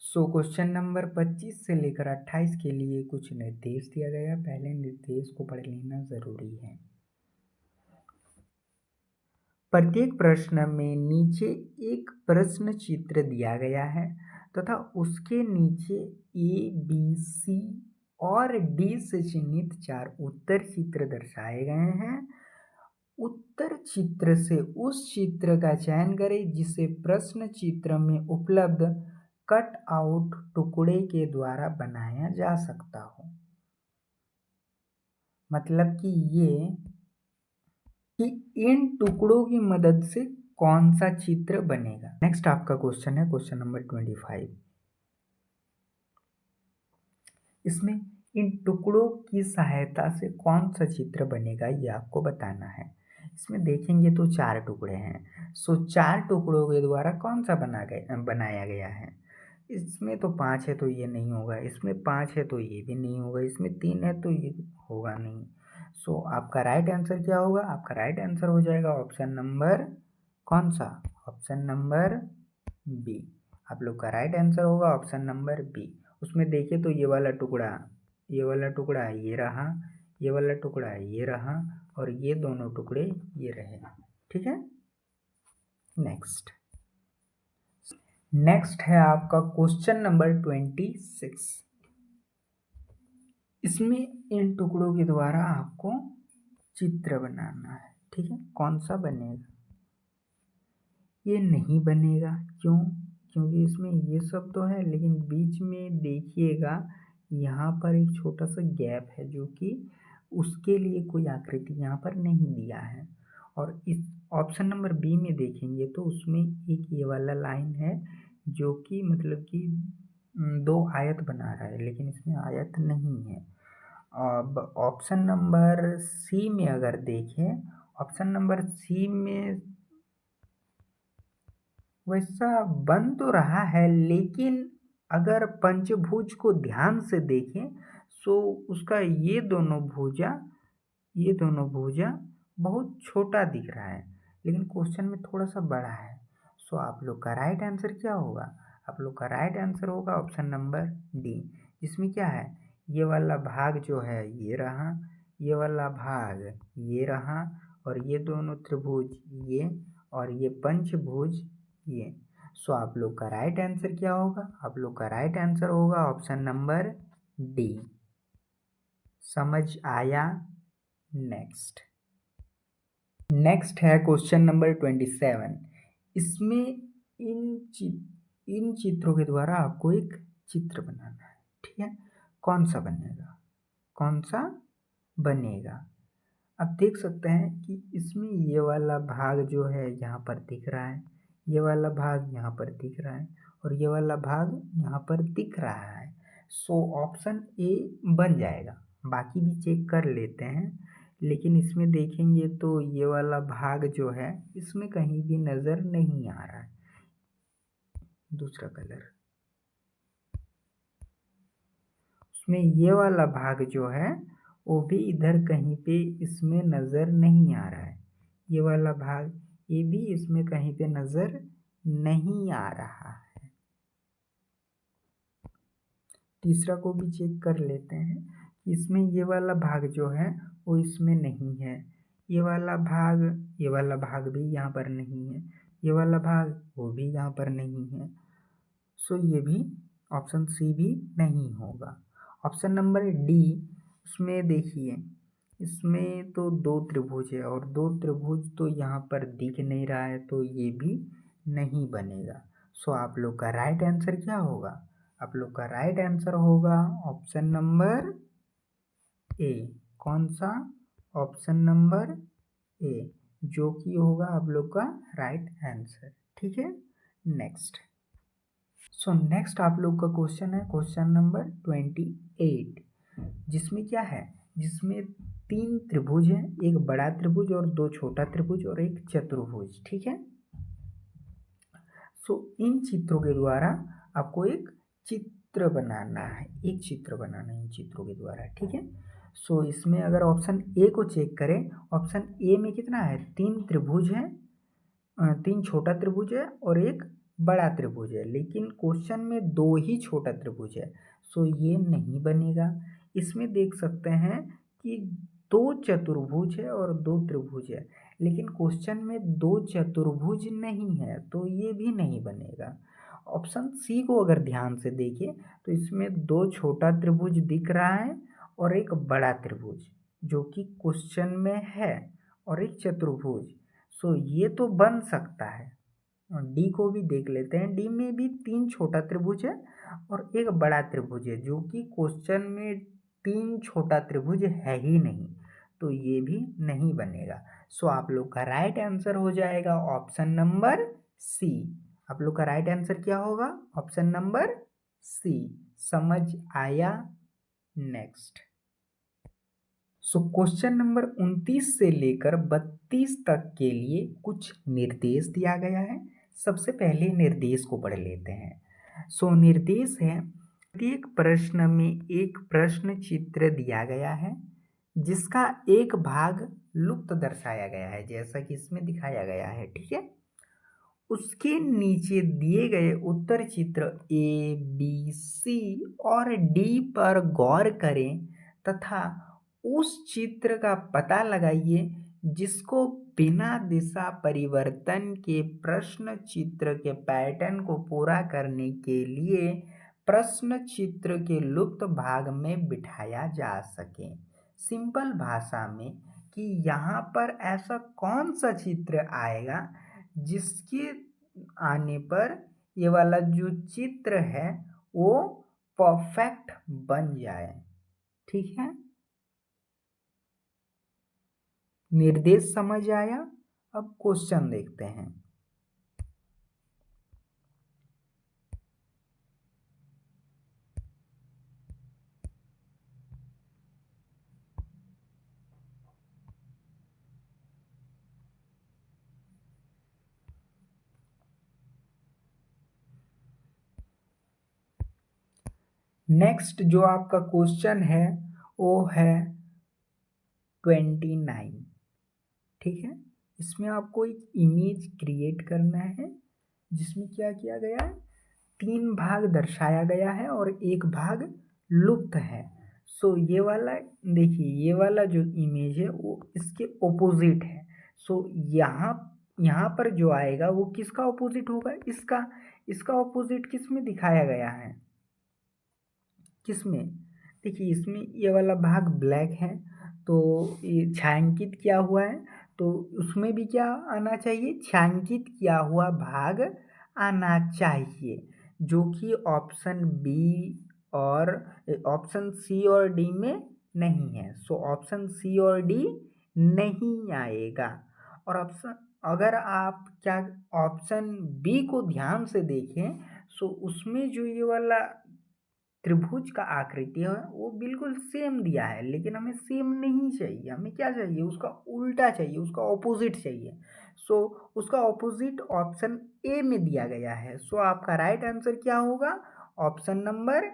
सो क्वेश्चन नंबर 25 से लेकर 28 के लिए कुछ निर्देश दिया गया। पहले निर्देश को पढ़ लेना जरूरी है। प्रत्येक प्रश्न में नीचे एक प्रश्न चित्र दिया गया है तथा उसके नीचे A, B, C और D से चिन्हित 4 उत्तर चित्र दर्शाए गए हैं। उत्तर चित्र से उस चित्र का चयन करें जिसे प्रश्न चित्र में उपलब्ध कट आउट टुकड़े के द्वारा बनाया जा सकता हो। मतलब कि इन टुकड़ों की मदद से कौन सा चित्र बनेगा। नेक्स्ट आपका क्वेश्चन है क्वेश्चन नंबर 25। इसमें इन टुकड़ों की सहायता से कौन सा चित्र बनेगा ये आपको बताना है। इसमें देखेंगे तो 4 टुकड़े हैं। सो 4 टुकड़ों के द्वारा कौन सा बनाया गया है। इसमें तो 5 है तो ये नहीं होगा, इसमें 5 है तो ये भी नहीं होगा, इसमें 3 है तो ये होगा नहीं। सो आपका राइट आंसर क्या होगा? आपका राइट आंसर हो जाएगा ऑप्शन नंबर कौन सा? Option number B. आप लोग का राइट आंसर होगा ऑप्शन नंबर बी। उसमें देखिए तो ये वाला टुकड़ा, ये वाला टुकड़ा ये रहा, ये वाला टुकड़ा ये रहा और ये दोनों टुकड़े ये रहे। ठीक है। नेक्स्ट है आपका क्वेश्चन नंबर 26। इसमें इन टुकड़ों के द्वारा आपको चित्र बनाना है। ठीक है, कौन सा बनेगा? ये नहीं बनेगा। क्यों? क्योंकि इसमें ये सब तो है लेकिन बीच में देखिएगा यहाँ पर एक छोटा सा गैप है जो कि उसके लिए कोई आकृति यहाँ पर नहीं दिया है। और इस ऑप्शन नंबर बी में देखेंगे तो उसमें एक ये वाला लाइन है जो कि मतलब कि 2 आयत बना रहा है, लेकिन इसमें आयत नहीं है। अब ऑप्शन नंबर सी में अगर देखें, ऑप्शन नंबर सी में वैसा बन तो रहा है, लेकिन अगर पंचभुज को ध्यान से देखें तो उसका ये दोनों भुजा बहुत छोटा दिख रहा है, लेकिन क्वेश्चन में थोड़ा सा बड़ा है। सो आप लोग का राइट आंसर क्या होगा? आप लोग का राइट आंसर होगा ऑप्शन नंबर डी, जिसमें क्या है, ये वाला भाग जो है ये रहा, ये वाला भाग ये रहा, और ये दोनों त्रिभुज ये, और ये पंचभुज ये। सो आप लोग का राइट आंसर क्या होगा? आप लोग का राइट आंसर होगा ऑप्शन नंबर डी। समझ आया? नेक्स्ट है क्वेश्चन नंबर 27। इसमें इन चित्रों के द्वारा आपको एक चित्र बनाना है, ठीक है? कौन सा बनेगा? आप देख सकते हैं कि इसमें ये वाला भाग जो है यहाँ पर दिख रहा है, ये वाला भाग यहाँ पर दिख रहा है, और ये वाला भाग यहाँ पर दिख रहा है। सो ऑप्शन ए बन जाएगा। बाकी भी चेक कर लेते हैं, लेकिन इसमें देखेंगे तो ये वाला भाग जो है इसमें कहीं भी नज़र नहीं आ रहा है। दूसरा कलर, उसमें ये वाला भाग जो है वो भी इधर कहीं पे इसमें नज़र नहीं आ रहा है। ये वाला भाग ये भी इसमें कहीं पे नज़र नहीं आ रहा है। तीसरा को भी चेक कर लेते हैं, इसमें ये वाला भाग जो है वो इसमें नहीं है, ये वाला भाग भी यहाँ पर नहीं है, ये वाला भाग वो भी यहाँ पर नहीं है। सो ये भी ऑप्शन सी भी नहीं होगा। ऑप्शन नंबर डी, उसमें देखिए इसमें तो दो त्रिभुज है, और दो त्रिभुज तो यहाँ पर दिख नहीं रहा है, तो ये भी नहीं बनेगा। सो आप लोग का राइट आंसर क्या होगा? आप लोग का राइट आंसर होगा ऑप्शन नंबर ए। कौन सा? ऑप्शन नंबर ए, जो कि होगा आप लोग का राइट आंसर, ठीक है? नेक्स्ट आप लोग का क्वेश्चन है क्वेश्चन नंबर 28, जिसमें क्या है, जिसमें 3 त्रिभुज है, एक बड़ा त्रिभुज और 2 छोटा त्रिभुज और एक चतुर्भुज, ठीक है? इन चित्रों के द्वारा आपको एक चित्र बनाना है, इन चित्रों के द्वारा, ठीक है? इसमें अगर ऑप्शन ए को चेक करें, ऑप्शन ए में कितना है, 3 त्रिभुज है, 3 छोटा त्रिभुज है और एक बड़ा त्रिभुज है, लेकिन क्वेश्चन में 2 ही छोटा त्रिभुज है। ये नहीं बनेगा। इसमें देख सकते हैं कि 2 चतुर्भुज है और 2 त्रिभुज है, लेकिन क्वेश्चन में 2 चतुर्भुज नहीं है, तो ये भी नहीं बनेगा। ऑप्शन सी को अगर ध्यान से देखें तो इसमें 2 छोटा त्रिभुज दिख रहा है और एक बड़ा त्रिभुज जो कि क्वेश्चन में है, और एक चतुर्भुज। ये तो बन सकता है। डी को भी देख लेते हैं, डी में भी 3 छोटा त्रिभुज है और एक बड़ा त्रिभुज है, जो कि क्वेश्चन में 3 छोटा त्रिभुज है ही नहीं, तो ये भी नहीं बनेगा। आप लोग का राइट आंसर हो जाएगा ऑप्शन नंबर सी। आप लोग का राइट आंसर क्या होगा? Option number C. समझ आया? नेक्स्ट क्वेश्चन नंबर 29 से लेकर 32 तक के लिए कुछ निर्देश दिया गया है। सबसे पहले निर्देश को पढ़ लेते हैं। निर्देश है, प्रत्येक प्रश्न में एक प्रश्न चित्र दिया गया है जिसका एक भाग लुप्त दर्शाया गया है, जैसा कि इसमें दिखाया गया है, ठीक है? उसके नीचे दिए गए उत्तर चित्र ए, बी, सी और डी पर गौर करें तथा उस चित्र का पता लगाइए जिसको बिना दिशा परिवर्तन के प्रश्न चित्र के पैटर्न को पूरा करने के लिए प्रश्न चित्र के लुप्त भाग में बिठाया जा सके। सिंपल भाषा में कि यहाँ पर ऐसा कौन सा चित्र आएगा जिसके आने पर ये वाला जो चित्र है वो परफेक्ट बन जाए, ठीक है? निर्देश समझ आया? अब क्वेश्चन देखते हैं। नेक्स्ट जो आपका क्वेश्चन है वो है 29। ठीक है, इसमें आपको एक इमेज क्रिएट करना है जिसमें क्या किया गया है, 3 भाग दर्शाया गया है और एक भाग लुप्त है। सो ये वाला देखिए, ये वाला जो इमेज है वो इसके ऑपोजिट है। सो यहाँ यहाँ पर जो आएगा वो किसका ऑपोजिट होगा, इसका ऑपोजिट किस में दिखाया गया है, किसमें, देखिए इसमें ये वाला भाग ब्लैक है तो ये छायांकित किया हुआ है, तो उसमें भी क्या आना चाहिए, छायांकित किया हुआ भाग आना चाहिए, जो कि ऑप्शन बी और ऑप्शन सी और डी में नहीं है। सो ऑप्शन सी और डी नहीं आएगा। और ऑप्शन, अगर आप क्या ऑप्शन बी को ध्यान से देखें, सो उसमें जो ये वाला त्रिभुज का आकृति है वो बिल्कुल सेम दिया है, लेकिन हमें सेम नहीं चाहिए, हमें क्या चाहिए, उसका उल्टा चाहिए, उसका ऑपोजिट चाहिए। सो उसका ऑपोजिट ऑप्शन ए में दिया गया है। सो आपका राइट आंसर क्या होगा, ऑप्शन नंबर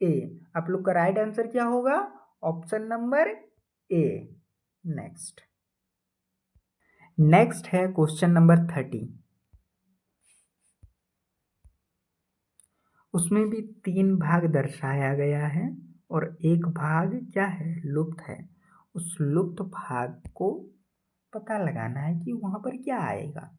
ए। आप लोग का राइट आंसर क्या होगा, ऑप्शन नंबर ए। नेक्स्ट है क्वेश्चन नंबर 30। उसमें भी 3 भाग दर्शाया गया है और एक भाग क्या है, लुप्त है। उस लुप्त भाग को पता लगाना है कि वहाँ पर क्या आएगा।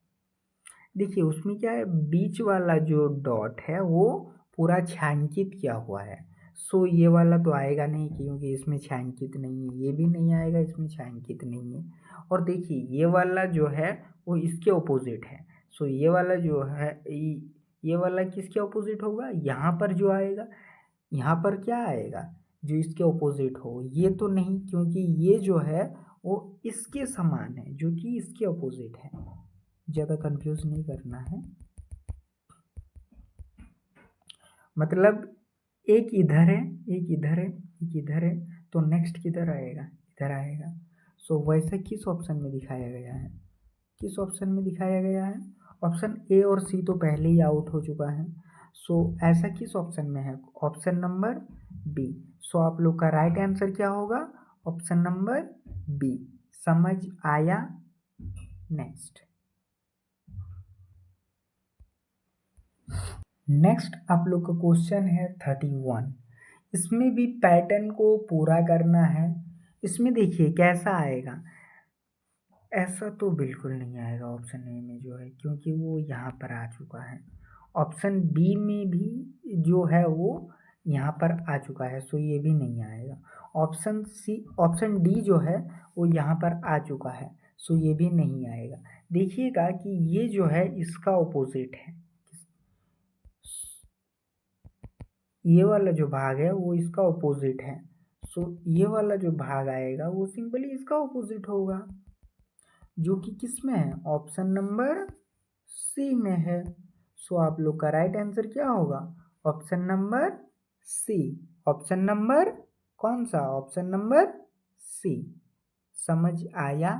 देखिए उसमें क्या है, बीच वाला जो डॉट है वो पूरा छायांकित किया हुआ है। सो ये वाला तो आएगा नहीं क्योंकि इसमें छायांकित नहीं है, ये भी नहीं आएगा, इसमें छायांकित नहीं है। और देखिए ये वाला जो है वो इसके ऑपोजिट है। सो ये वाला जो है ये वाला किसके ऑपोजिट होगा, यहाँ पर जो आएगा, यहाँ पर क्या आएगा, जो इसके ऑपोजिट हो, ये तो नहीं क्योंकि ये जो है वो इसके समान है जो कि इसके ऑपोजिट है। ज़्यादा कंफ्यूज नहीं करना है, मतलब एक इधर है, एक इधर है, एक इधर है, तो नेक्स्ट किधर आएगा, इधर आएगा। सो वैसे किस ऑप्शन में दिखाया गया है, किस ऑप्शन में दिखाया गया है, ऑप्शन ए और सी तो पहले ही आउट हो चुका है। सो ऐसा किस ऑप्शन में है, ऑप्शन नंबर बी। सो आप लोग का राइट आंसर क्या होगा, ऑप्शन नंबर बी। समझ आया। नेक्स्ट आप लोग का क्वेश्चन है 31। इसमें भी पैटर्न को पूरा करना है। इसमें देखिए कैसा आएगा, ऐसा तो बिल्कुल नहीं आएगा ऑप्शन ए में जो है, क्योंकि वो यहाँ पर आ चुका है। ऑप्शन बी में भी जो है वो यहाँ पर आ चुका है, सो ये भी नहीं आएगा। ऑप्शन सी, ऑप्शन डी जो है वो यहाँ पर आ चुका है, सो ये भी नहीं आएगा। देखिएगा कि ये जो है इसका ऑपोजिट है, ये वाला जो भाग है वो इसका ऑपोजिट है। सो ये वाला जो भाग आएगा वो सिंपली इसका ऑपोजिट होगा, जो कि किस में है, ऑप्शन नंबर सी में है। सो आप लोग का राइट आंसर क्या होगा, option number C. Option number कौन सा, ऑप्शन नंबर सी। समझ आया।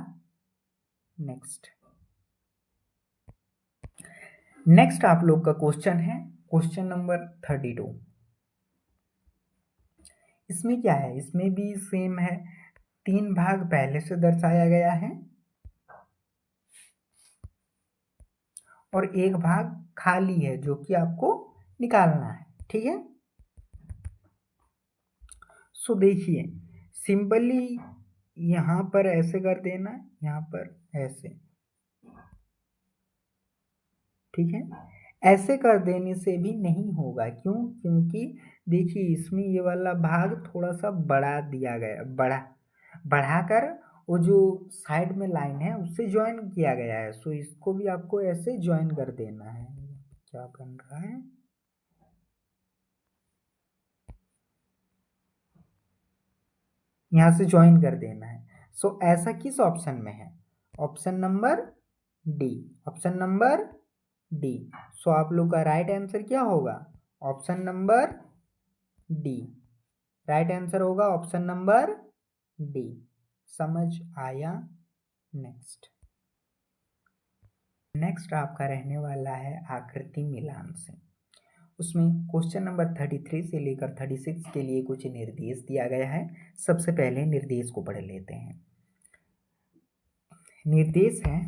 नेक्स्ट आप लोग का क्वेश्चन है क्वेश्चन नंबर 32। इसमें क्या है, इसमें भी सेम है, 3 भाग पहले से दर्शाया गया है और एक भाग खाली है जो कि आपको निकालना है। ठीक है, सो देखिए सिंपली यहाँ पर ऐसे कर देना, यहाँ पर ऐसे, ठीक है। ऐसे कर देने से भी नहीं होगा, क्यों, क्योंकि देखिए इसमें ये वाला भाग थोड़ा सा बढ़ा दिया गया, बढ़ाकर वो जो साइड में लाइन है उससे ज्वाइन किया गया है। सो इसको भी आपको ऐसे ज्वाइन कर देना है। क्या बन रहा है, यहाँ से ज्वाइन कर देना है। सो ऐसा किस ऑप्शन में है, option number D. Option number D. So आप लोग का राइट आंसर क्या होगा, option number D. Right answer होगा ऑप्शन नंबर डी। समझ आया। नेक्स्ट आपका रहने वाला है आकृति मिलान से। उसमें क्वेश्चन नंबर 33 से लेकर 36 के लिए कुछ निर्देश दिया गया है। सबसे पहले निर्देश को पढ़ लेते हैं। निर्देश है,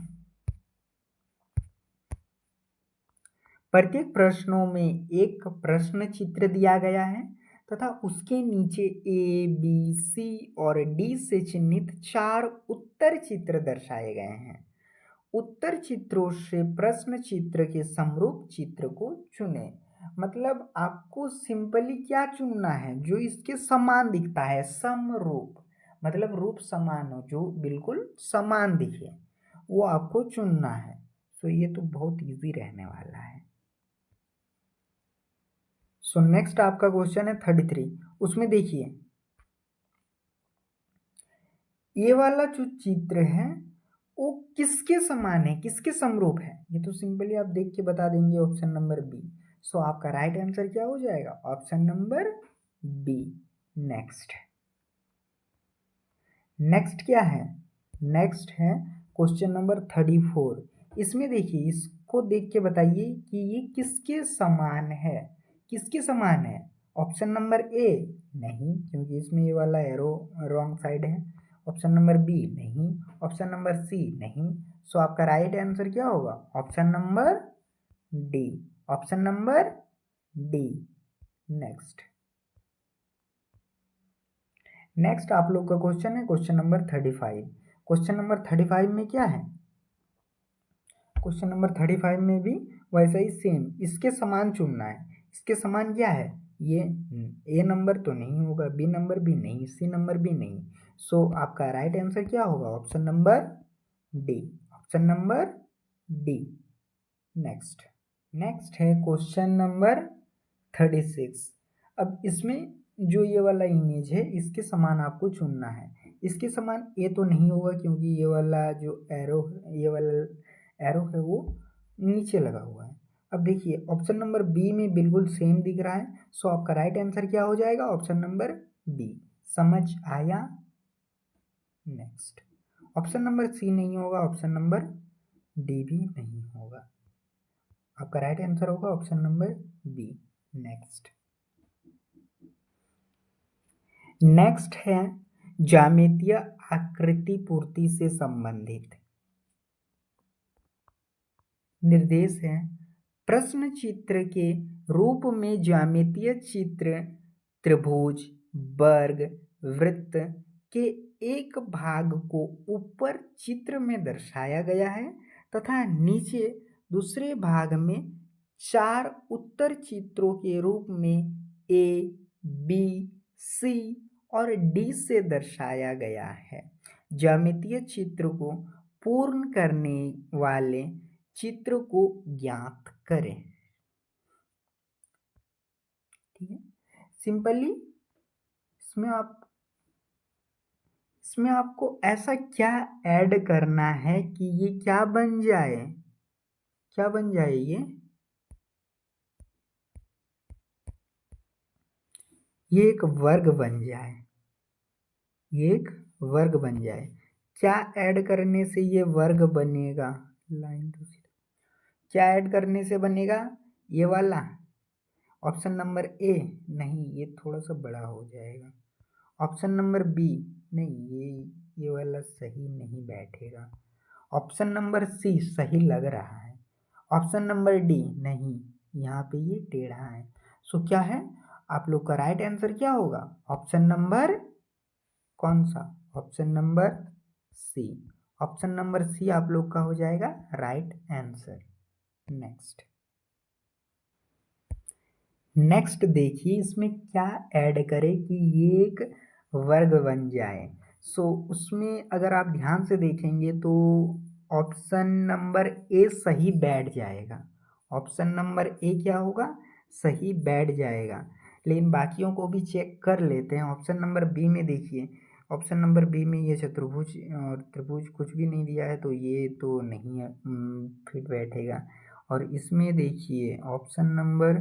प्रत्येक प्रश्नों में एक प्रश्न चित्र दिया गया है तथा उसके नीचे ए, बी, सी और डी से चिन्हित 4 उत्तर चित्र दर्शाए गए हैं। उत्तर चित्रों से प्रश्न चित्र के समरूप चित्र को चुनें। मतलब आपको सिंपली क्या चुनना है, जो इसके समान दिखता है, समरूप, मतलब रूप समान हो, जो बिल्कुल समान दिखे, वो आपको चुनना है। तो ये तो बहुत इजी रहने वाला है। सो नेक्स्ट आपका क्वेश्चन है 33। उसमें देखिए ये वाला जो चित्र है वो किसके समान है, किसके समरूप है, ये तो सिंपली आप देख के बता देंगे, ऑप्शन नंबर बी। सो आपका राइट आंसर क्या हो जाएगा, ऑप्शन नंबर बी। नेक्स्ट क्या है, नेक्स्ट है क्वेश्चन नंबर 34। इसमें देखिए, इसको देख के बताइए कि ये किसके समान है, किसके समान है। ऑप्शन नंबर ए नहीं, क्योंकि इसमें ये वाला एरो रॉन्ग साइड है। ऑप्शन नंबर बी नहीं, ऑप्शन नंबर सी नहीं। सो आपका राइट आंसर क्या होगा, option number D, option number D. Next आप लोग का क्वेश्चन है क्वेश्चन नंबर 35। क्वेश्चन नंबर 35 में क्या है, क्वेश्चन नंबर 35 में भी वैसा ही सेम, इसके समान चुनना है। इसके समान क्या है, ये ए नंबर तो नहीं होगा, बी नंबर भी नहीं, सी नंबर भी नहीं। सो आपका राइट आंसर क्या होगा, option number D, option number D. Next है क्वेश्चन नंबर 36। अब इसमें जो ये वाला इमेज है इसके समान आपको चुनना है। इसके समान ए तो नहीं होगा, क्योंकि ये वाला जो एरो, ये वाला एरो है वो नीचे लगा हुआ है। अब देखिए ऑप्शन नंबर बी में बिल्कुल सेम दिख रहा है। सो आपका राइट आंसर क्या हो जाएगा, ऑप्शन नंबर बी। समझ आया। नेक्स्ट ऑप्शन नंबर सी नहीं होगा, ऑप्शन नंबर डी भी नहीं होगा। आपका राइट आंसर होगा ऑप्शन नंबर बी। नेक्स्ट है ज्यामितीय आकृति पूर्ति से संबंधित निर्देश है, प्रश्न चित्र के रूप में ज्यामितीय चित्र त्रिभुज, वर्ग, वृत्त के एक भाग को ऊपर चित्र में दर्शाया गया है तथा नीचे दूसरे भाग में 4 उत्तर चित्रों के रूप में ए, बी, सी और डी से दर्शाया गया है। ज्यामितीय चित्र को पूर्ण करने वाले चित्र को ज्ञात करें। ठीक है, सिंपली इसमें आपको ऐसा क्या ऐड करना है कि ये क्या बन जाए, क्या बन जाए, ये एक वर्ग बन जाए, ये एक वर्ग बन जाए। क्या ऐड करने से ये वर्ग बनेगा, लाइन तो क्या ऐड करने से बनेगा, ये वाला ऑप्शन नंबर ए नहीं, ये थोड़ा सा बड़ा हो जाएगा। ऑप्शन नंबर बी नहीं, ये वाला सही नहीं बैठेगा। ऑप्शन नंबर सी सही लग रहा है। ऑप्शन नंबर डी नहीं, यहाँ पे ये टेढ़ा है। सो क्या है, आप लोग का राइट आंसर क्या होगा, ऑप्शन नंबर कौन सा, option number C. Option number C आप लोग का हो जाएगा राइट आंसर। नेक्स्ट देखिए इसमें क्या ऐड करें कि ये एक वर्ग बन जाए। सो उसमें अगर आप ध्यान से देखेंगे तो ऑप्शन नंबर ए सही बैठ जाएगा। ऑप्शन नंबर ए क्या होगा, सही बैठ जाएगा। लेकिन बाकियों को भी चेक कर लेते हैं। ऑप्शन नंबर बी में देखिए, ऑप्शन नंबर बी में ये चतुर्भुज और त्रिभुज कुछ भी नहीं दिया है, तो ये तो नहीं फिट बैठेगा। और इसमें देखिए ऑप्शन नंबर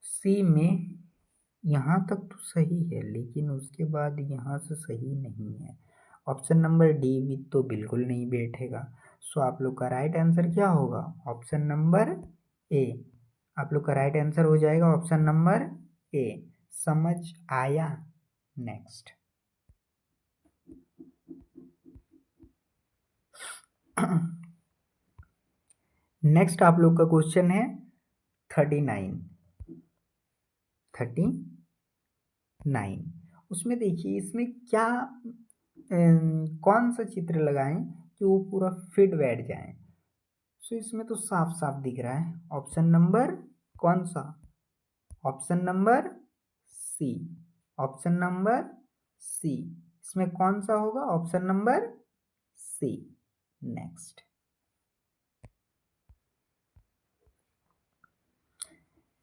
सी में यहाँ तक तो सही है, लेकिन उसके बाद यहाँ से सही नहीं है। ऑप्शन नंबर डी भी तो बिल्कुल नहीं बैठेगा। सो आप लोग का राइट आंसर क्या होगा, ऑप्शन नंबर ए। आप लोग का राइट आंसर हो जाएगा ऑप्शन नंबर ए, समझ आया। नेक्स्ट नेक्स्ट आप लोग का क्वेश्चन है 39। उसमें देखिए इसमें क्या कौन सा चित्र लगाएं कि वो पूरा फिट बैठ जाए। सो इसमें तो साफ साफ दिख रहा है ऑप्शन नंबर कौन सा, option number C, option number C. इसमें कौन सा होगा, option number C. Next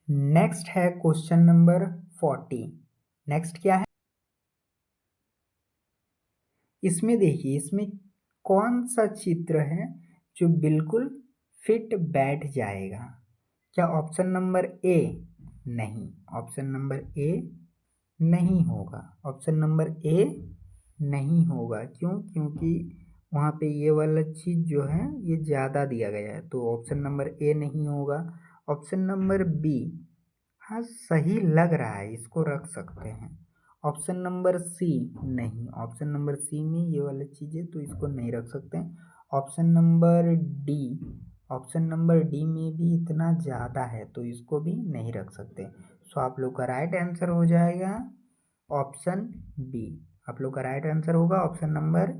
next है क्वेश्चन नंबर 40। नेक्स्ट क्या है, इसमें देखिए इसमें कौन सा चित्र है जो बिल्कुल फिट बैठ जाएगा। क्या ऑप्शन नंबर ए, नहीं, ऑप्शन नंबर ए नहीं होगा, ऑप्शन नंबर ए नहीं होगा। क्यों, क्योंकि वहाँ पे ये वाला चीज़ जो है ये ज़्यादा दिया गया है, तो ऑप्शन नंबर ए नहीं होगा। ऑप्शन नंबर बी, हाँ सही लग रहा है, इसको रख सकते हैं। ऑप्शन नंबर सी नहीं, ऑप्शन नंबर सी में ये वाली चीज़ है तो इसको नहीं रख सकते। Option number D, option number D में भी इतना ज़्यादा है तो इसको भी नहीं रख सकते। सो आप लोग का राइट आंसर हो जाएगा ऑप्शन बी। आप लोग का राइट आंसर होगा ऑप्शन नंबर